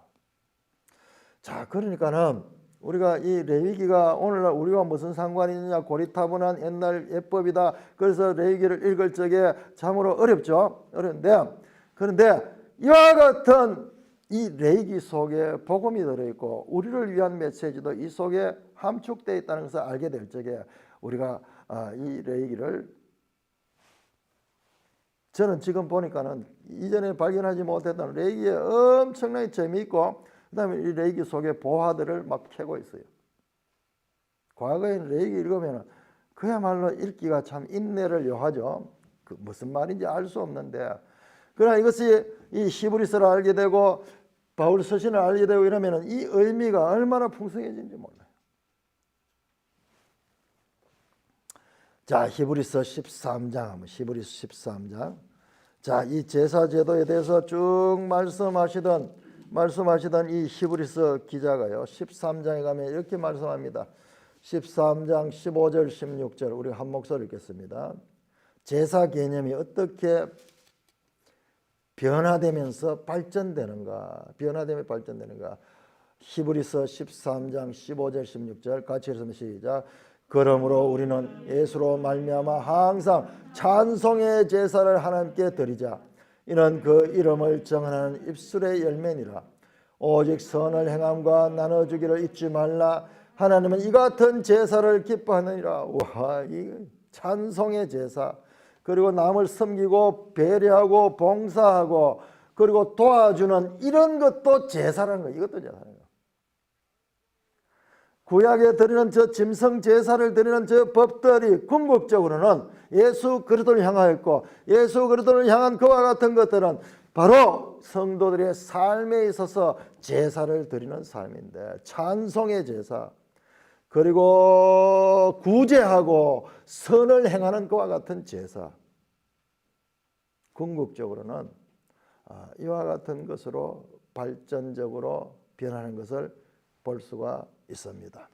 자, 그러니까는 우리가 이 레위기가 오늘날 우리와 무슨 상관이 있느냐, 고리타분한 옛날 예법이다. 그래서 레위기를 읽을 적에 참으로 어렵죠. 그런데 이와 같은 이 레위기 속에 복음이 들어있고 우리를 위한 메시지도 이 속에 함축되어 있다는 것을 알게 될 적에 우리가 이 레위기를, 저는 지금 보니까는 이전에 발견하지 못했던 레위기에 엄청나게 재미있고 그 다음에 이 레위기 속에 보화들을 막 캐고 있어요. 과거에 레위기 읽으면 그야말로 읽기가 참 인내를 요하죠. 그 무슨 말인지 알 수 없는데, 그러나 이것이 이 히브리서를 알게 되고 바울 서신을 알게 되고 이러면 이 의미가 얼마나 풍성해진지 몰라요. 자, 히브리서 13장, 히브리서 13장. 자, 이 제사 제도에 대해서 쭉 말씀하시던 이 히브리서 기자가요, 13장에 가면 이렇게 말씀합니다. 13장 15절 16절 우리 한 목소리 읽겠습니다. 제사 개념이 어떻게 변화되면서 발전되는가, 히브리서 13장 15절 16절 같이 읽으면 시작. 그러므로 우리는 예수로 말미암아 항상 찬송의 제사를 하나님께 드리자. 이는 그 이름을 정하는 입술의 열매니라. 오직 선을 행함과 나눠주기를 잊지 말라. 하나님은 이 같은 제사를 기뻐하느니라. 와, 이 찬송의 제사, 그리고 남을 섬기고 배려하고 봉사하고 그리고 도와주는 이런 것도 제사라는 거예요. 이것도 제사라는 거예요. 구약에 드리는 저 짐승 제사를 드리는 저 법들이 궁극적으로는 예수 그리스도를 향하였고, 예수 그리스도를 향한 그와 같은 것들은 바로 성도들의 삶에 있어서 제사를 드리는 삶인데, 찬송의 제사, 그리고 구제하고 선을 행하는 그와 같은 제사, 궁극적으로는 이와 같은 것으로 발전적으로 변하는 것을 볼 수가 있습니다.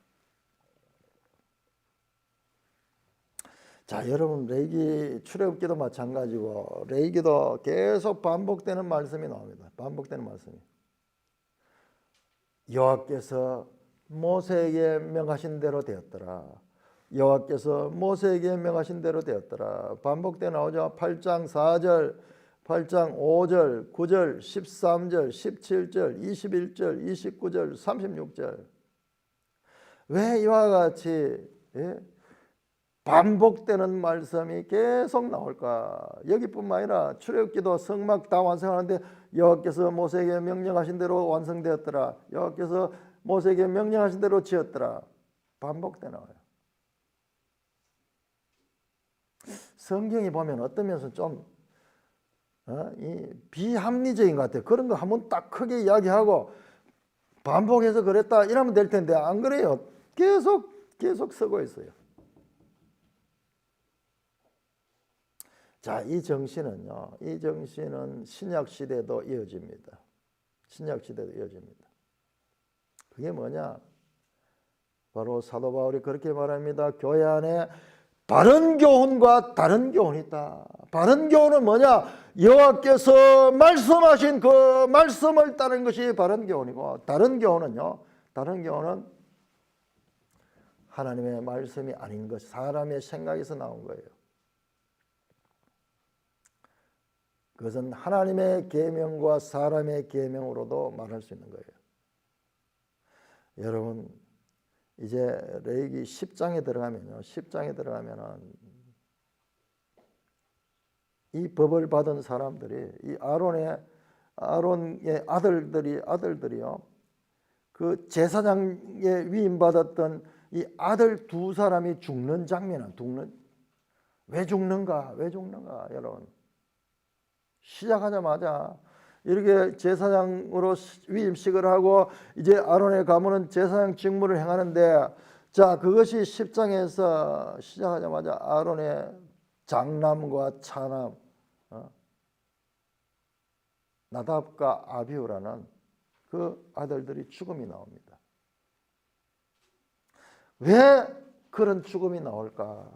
자, 여러분, 레위기 출애굽기도 마찬가지고 레위기도 계속 반복되는 말씀이 나옵니다. 반복되는 말씀이. 여호와께서 모세에게 명하신 대로 되었더라. 여호와께서 모세에게 명하신 대로 되었더라. 반복되어 나오죠. 8장 4절, 8장 5절, 9절, 13절, 17절, 21절, 29절, 36절. 왜 이와 같이 반복되는 말씀이 계속 나올까? 여기뿐만 아니라 출애굽기도 성막 다 완성하는데 여호와께서 모세에게 명령하신 대로 완성되었더라. 여호와께서 모세에게 명령하신 대로 지었더라. 반복돼 나와요. 성경이 보면 어떤 면에서 좀 비합리적인 것 같아요. 그런 거 한번 딱 크게 이야기하고 반복해서 그랬다 이러면 될 텐데 안 그래요. 계속 쓰고 있어요. 자, 이 정신은요, 이 정신은 신약 시대도 이어집니다. 신약 시대도 이어집니다. 그게 뭐냐? 바로 사도 바울이 그렇게 말합니다. 교회 안에 바른 교훈과 다른 교훈이 있다. 바른 교훈은 뭐냐? 여호와께서 말씀하신 그 말씀을 따르는 것이 바른 교훈이고, 다른 교훈은요, 다른 교훈은 하나님의 말씀이 아닌 것, 사람의 생각에서 나온 거예요. 그것은 하나님의 계명과 사람의 계명으로도 말할 수 있는 거예요. 여러분, 이제 레위기 10장에 들어가면요, 10장에 들어가면은 이 법을 받은 사람들이, 이 아론의 아들들이요, 그 제사장에 위임 받았던 이 아들 두 사람이 죽는 장면은 왜 죽는가 여러분. 시작하자마자 이렇게 제사장으로 위임식을 하고 이제 아론의 가문은 제사장 직무를 행하는데, 자, 그것이 10장에서 시작하자마자 아론의 장남과 차남, 나답과 아비후라는 그 아들들이 죽음이 나옵니다. 왜 그런 죽음이 나올까?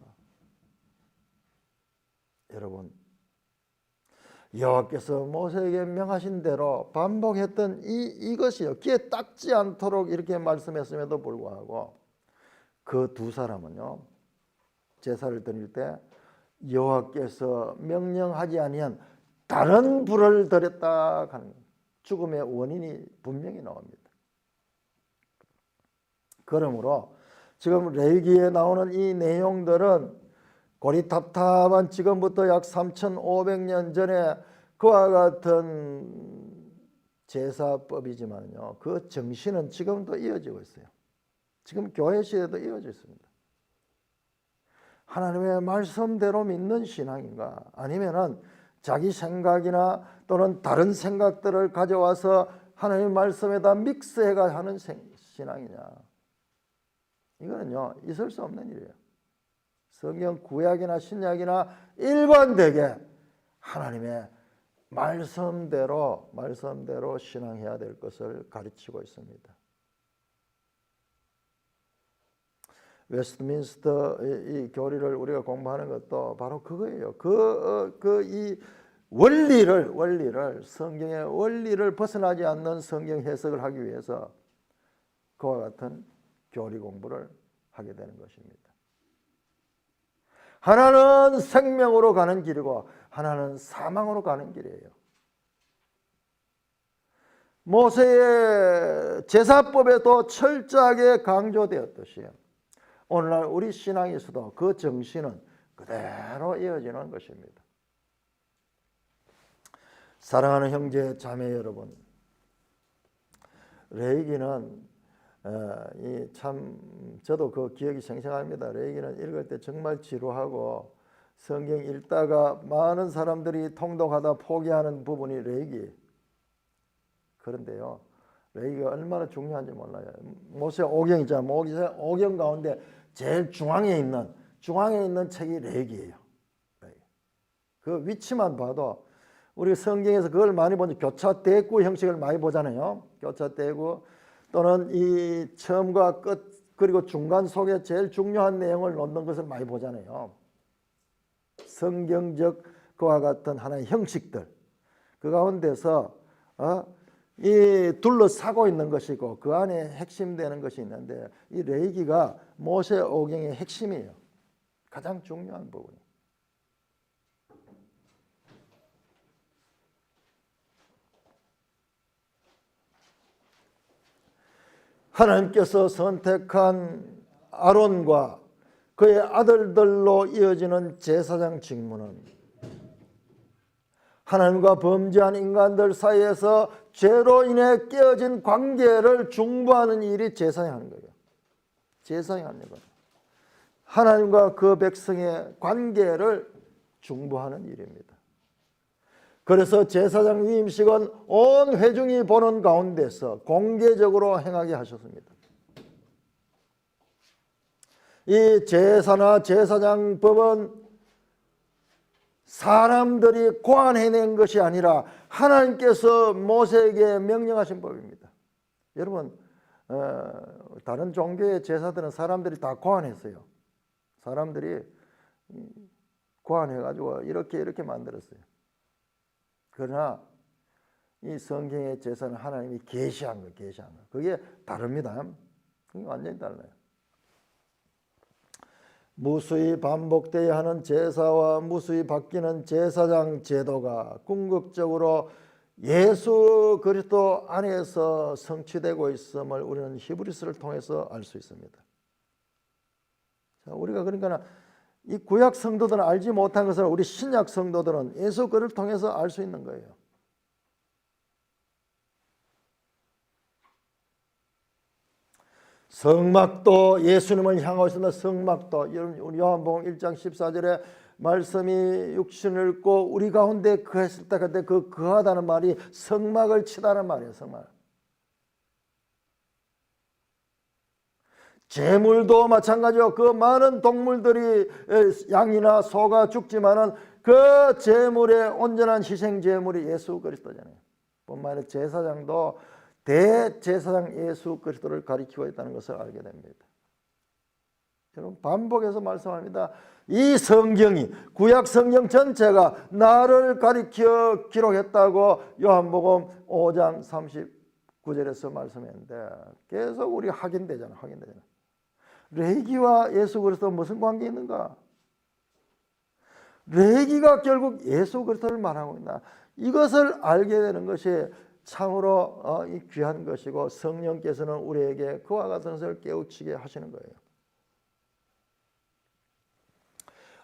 여러분, 여호와께서 모세에게 명하신 대로 반복했던 이것이요, 귀에 닦지 않도록 이렇게 말씀했음에도 불구하고 그 두 사람은요, 제사를 드릴 때 여호와께서 명령하지 아니한 다른 불을 드렸다 하는 죽음의 원인이 분명히 나옵니다. 그러므로 지금 레위기에 나오는 이 내용들은 고리탑탑한 지금부터 약 3,500년 전에 그와 같은 제사법이지만요, 그 정신은 지금도 이어지고 있어요. 지금 교회 시대도 이어져 있습니다. 하나님의 말씀대로 믿는 신앙인가, 아니면은 자기 생각이나 또는 다른 생각들을 가져와서 하나님의 말씀에다 믹스해가 하는 신앙이냐, 이거는요 있을 수 없는 일이에요. 성경 구약이나 신약이나 일관되게 하나님의 말씀대로 신앙해야 될 것을 가르치고 있습니다. 웨스트민스터 이 교리를 우리가 공부하는 것도 바로 그거예요. 이 원리를 성경의 원리를 벗어나지 않는 성경 해석을 하기 위해서 그와 같은 교리 공부를 하게 되는 것입니다. 하나는 생명으로 가는 길이고 하나는 사망으로 가는 길이에요. 모세의 제사법에도 철저하게 강조되었듯이 오늘날 우리 신앙에서도 그 정신은 그대로 이어지는 것입니다. 사랑하는 형제 자매 여러분, 레위기는 참 저도 그 기억이 생생합니다. 레위기는 읽을 때 정말 지루하고 성경 읽다가 많은 사람들이 통독하다 포기하는 부분이 레위기. 그런데요, 레위기가 얼마나 중요한지 몰라요. 모세 오경 있잖아요. 모세 오경 가운데 제일 중앙에 있는 책이 레위기예요. 그 위치만 봐도 우리 성경에서 그걸 많이 보죠. 교차대구 형식을 많이 보잖아요. 교차대구 또는 이 처음과 끝 그리고 중간 속에 제일 중요한 내용을 놓는 것을 많이 보잖아요. 성경적 그와 같은 하나의 형식들, 그 가운데서 이 둘러싸고 있는 것이고 그 안에 핵심되는 것이 있는데, 이 레위기가 모세 오경의 핵심이에요. 가장 중요한 부분이에요. 하나님께서 선택한 아론과 그의 아들들로 이어지는 제사장 직무는 하나님과 범죄한 인간들 사이에서 죄로 인해 깨어진 관계를 중보하는 일이 제사장이 하는 거예요. 제사장이 하는 거예요. 하나님과 그 백성의 관계를 중보하는 일입니다. 그래서 제사장 위임식은 온 회중이 보는 가운데서 공개적으로 행하게 하셨습니다. 이 제사나 제사장법은 사람들이 고안해낸 것이 아니라 하나님께서 모세에게 명령하신 법입니다. 여러분, 다른 종교의 제사들은 사람들이 다 고안했어요. 사람들이 고안해가지고 이렇게 만들었어요. 그러나 이 성경의 제사는 하나님이 계시한 거. 그게 다릅니다. 그게 완전히 달라요. 무수히 반복되어야 하는 제사와 무수히 바뀌는 제사장 제도가 궁극적으로 예수 그리스도 안에서 성취되고 있음을 우리는 히브리서를 통해서 알 수 있습니다. 자, 우리가 그러니까 이 구약 성도들은 알지 못한 것을 우리 신약 성도들은 예수 그를 통해서 알 수 있는 거예요. 성막도 예수님을 향하고 있습니다. 성막도 우리 요한복음 1장 14절에 말씀이 육신을 입고 우리 가운데 거했을 때 그때 그 거하다는 말이 성막을 치다는 말이에요. 성막. 제물도 마찬가지요. 그 많은 동물들이 양이나 소가 죽지만은 그 제물의 온전한 희생 제물이 예수 그리스도잖아요. 뿐만 아니라 제사장도 대제사장 예수 그리스도를 가리키고 있다는 것을 알게 됩니다. 여러분 반복해서 말씀합니다. 이 성경이 구약 성경 전체가 나를 가리켜 기록했다고 요한복음 5장 39절에서 말씀했는데 계속 우리 확인되잖아. 레위기와 예수 그리스도 무슨 관계 있는가? 레위기가 결국 예수 그리스도를 말하고 있다. 이것을 알게 되는 것이 참으로 이 귀한 것이고 성령께서는 우리에게 그와 같은 것을 깨우치게 하시는 거예요.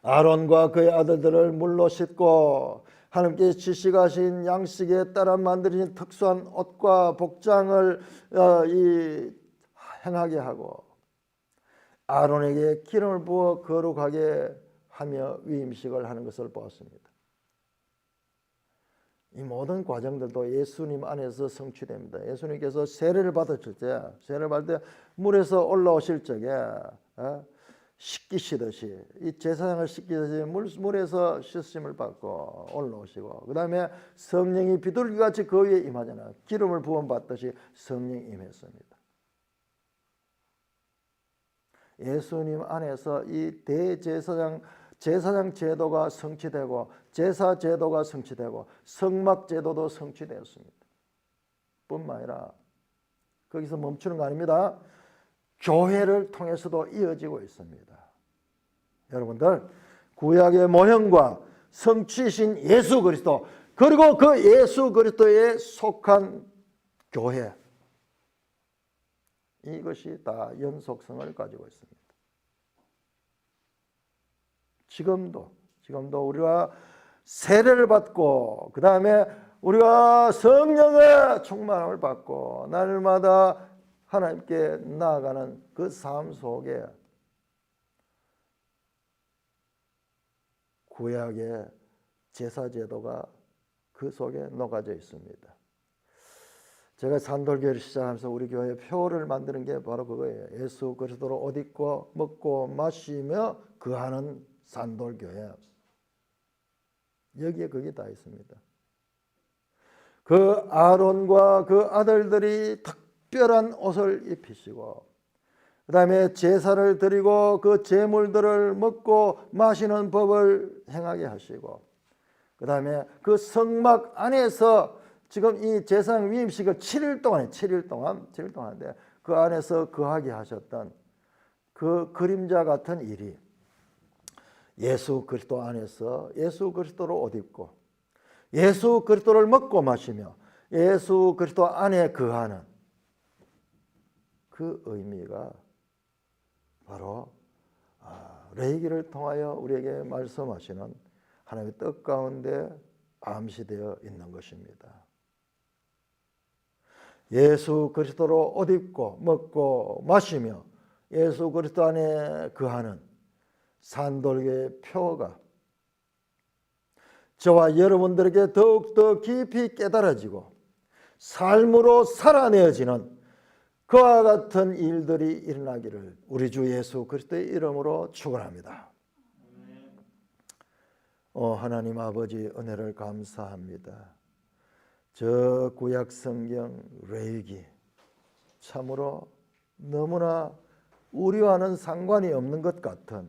아론과 그의 아들들을 물로 씻고 하나님께서 지시하신 양식에 따라 만들어진 특수한 옷과 복장을 행하게 하고 아론에게 기름을 부어 거룩하게 하며 위임식을 하는 것을 보았습니다. 이 모든 과정들도 예수님 안에서 성취됩니다. 예수님께서 세례를 받으실 때 물에서 올라오실 적에 씻기시듯이 이 제사장을 씻기듯이 물에서 씻으심을 받고 올라오시고 그 다음에 성령이 비둘기같이 그 위에 임하잖아요. 기름을 부음 받듯이 성령이 임했습니다. 예수님 안에서 이 대제사장 제도가 성취되고 제사 제도가 성취되고 성막 제도도 성취되었습니다. 뿐만 아니라 거기서 멈추는 거 아닙니다. 교회를 통해서도 이어지고 있습니다. 여러분들 구약의 모형과 성취신 예수 그리스도 그리고 그 예수 그리스도에 속한 교회 이것이 다 연속성을 가지고 있습니다. 지금도 우리가 세례를 받고 그 다음에 우리가 성령의 충만함을 받고 날마다 하나님께 나아가는 그 삶 속에 구약의 제사제도가 그 속에 녹아져 있습니다. 제가 산돌교회를 시작하면서 우리 교회 표를 만드는 게 바로 그거예요. 예수 그리스도로 옷 입고 먹고 마시며 거하는 산돌교회. 여기에 그게 다 있습니다. 그 아론과 그 아들들이 특별한 옷을 입히시고 그 다음에 제사를 드리고 그 제물들을 먹고 마시는 법을 행하게 하시고 그 다음에 그 성막 안에서 지금 이 제사장 위임식을 7일 동안 하는데 그 안에서 거하게 하셨던 그 그림자 같은 일이 예수 그리스도 안에서 예수 그리스도로 옷 입고 예수 그리스도를 먹고 마시며 예수 그리스도 안에 거하는 그 의미가 바로 레위기를 통하여 우리에게 말씀하시는 하나님의 뜻 가운데 암시되어 있는 것입니다. 예수 그리스도로 옷 입고 먹고 마시며 예수 그리스도 안에 거하는 산돌교의 표가 저와 여러분들에게 더욱더 깊이 깨달아지고 삶으로 살아내어지는 그와 같은 일들이 일어나기를 우리 주 예수 그리스도의 이름으로 축원합니다. 하나님 아버지 은혜를 감사합니다. 저 구약 성경 레위기 참으로 너무나 우리와는 상관이 없는 것 같은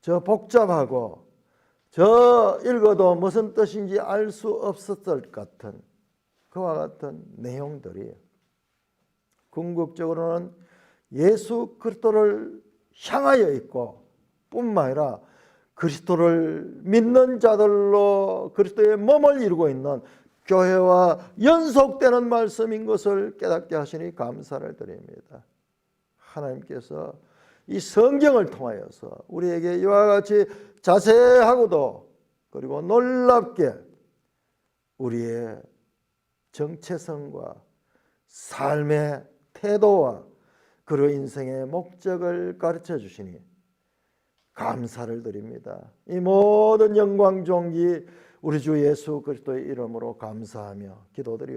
저 복잡하고 저 읽어도 무슨 뜻인지 알 수 없었을 것 같은 그와 같은 내용들이 궁극적으로는 예수 그리스도를 향하여 있고 뿐만 아니라 그리스도를 믿는 자들로 그리스도의 몸을 이루고 있는 교회와 연속되는 말씀인 것을 깨닫게 하시니 감사를 드립니다. 하나님께서 이 성경을 통하여서 우리에게 이와 같이 자세하고도 그리고 놀랍게 우리의 정체성과 삶의 태도와 그리고 인생의 목적을 가르쳐 주시니 감사를 드립니다. 이 모든 영광 존귀 우리 주 예수 그리스도의 이름으로 감사하며 기도드리옵나이다.